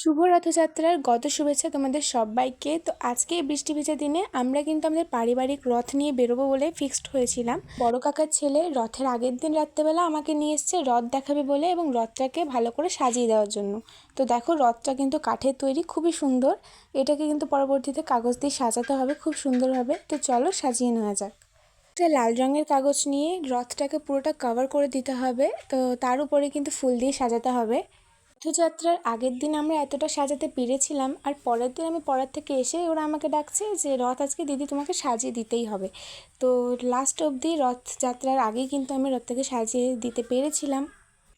শুভ রথযাত্রার গত শুভেচ্ছা তোমাদের সবাইকে। তো আজকে এই বৃষ্টি ভেজা দিনে আমরা কিন্তু আমাদের পারিবারিক রথ নিয়ে বেরোবো বলে ফিক্সড হয়েছিলাম। বড় কাকার ছেলে রথের আগের দিন রাত্রেবেলা আমাকে নিয়ে এসছে রথ দেখাবে বলে এবং রথটাকে ভালো করে সাজিয়ে দেওয়ার জন্য। তো দেখো রথটা কিন্তু কাঠের তৈরি, খুবই সুন্দর। এটাকে কিন্তু পরবর্তীতে কাগজ দিয়ে সাজাতে হবে খুব সুন্দরভাবে। তো চলো সাজিয়ে নেওয়া যাক। একটা লাল রঙের কাগজ নিয়ে রথটাকে পুরোটা কভার করে দিতে হবে। তো তার উপরে কিন্তু ফুল দিয়ে সাজাতে হবে। রথযাত্রার আগের দিন আমরা এতটা সাজাতে পেরেছিলাম, আর পরের দিন আমি পড়ার থেকে এসে ওরা আমাকে ডাকছে যে রথ আজকে দিদি তোমাকে সাজিয়ে দিতেই হবে। তো লাস্ট অবধি রথযাত্রার আগেই কিন্তু আমি রথটাকে সাজিয়ে দিতে পেরেছিলাম।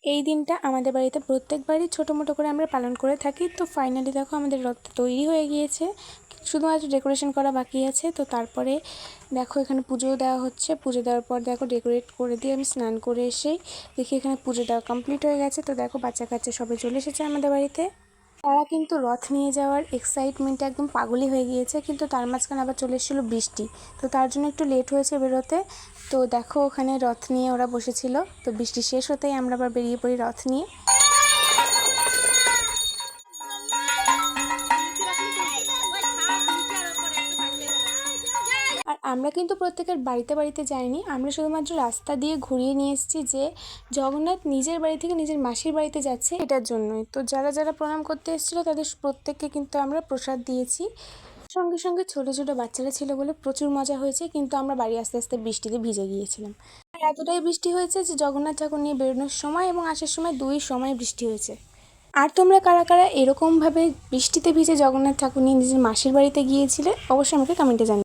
এই দিনটা আমাদের বাড়িতে প্রত্যেকবারই ছোটো মোটো করে আমরা পালন করে থাকি। তো ফাইনালি দেখো আমাদের রথটা তৈরি হয়ে গিয়েছে, শুধুমাত্র ডেকোরেশন করা বাকি আছে। তো তারপরে দেখো এখানে পুজোও দেওয়া হচ্ছে। পুজো দেওয়ার পর দেখো ডেকোরেট করে দিয়ে আমি স্নান করে এসেই দেখি এখানে পুজো দেওয়া কমপ্লিট হয়ে গেছে। তো দেখো বাচ্চা কাচ্চা সবাই চলে এসেছে আমাদের বাড়িতে। তারা কিন্তু রথ নিয়ে যাওয়ার এক্সাইটমেন্টে একদম পাগলই হয়ে গিয়েছে, কিন্তু তার মাঝখানে আবার চলে এসেছিলো বৃষ্টি। তো তার জন্য একটু লেট হয়েছে বেরোতে। তো দেখো ওখানে রথ নিয়ে ওরা বসেছিল। তো বৃষ্টি শেষ হতেই আমরা আবার বেরিয়ে পড়ি রথ নিয়ে। আর আমরা কিন্তু প্রত্যেকের বাড়িতে বাড়িতে যাইনি, আমরা শুধুমাত্র রাস্তা দিয়ে ঘুরিয়ে নিয়ে এসেছি যে জগন্নাথ নিজের বাড়ি থেকে নিজের মাসির বাড়িতে যাচ্ছে এটার জন্যই। তো যারা যারা প্রণাম করতে এসেছিলো তাদের প্রত্যেককে কিন্তু আমরা প্রসাদ দিয়েছি। সঙ্গে সঙ্গে ছোটো ছোটো বাচ্চারা ছিল বলে প্রচুর মজা হয়েছে, কিন্তু আমরা বাড়ি আস্তে আস্তে বৃষ্টিতে ভিজে গিয়েছিলাম। আর এতটাই বৃষ্টি হয়েছে যে জগন্নাথ ঠাকুর নিয়ে বেরোনোর সময় এবং আসার সময় দুই সময় বৃষ্টি হয়েছে। আর তোমরা কারা কারা এরকমভাবে বৃষ্টিতে ভিজে জগন্নাথ ঠাকুর নিয়ে নিজের মাসির বাড়িতে গিয়েছিলে অবশ্যই আমাকে কমেন্টে জানিও।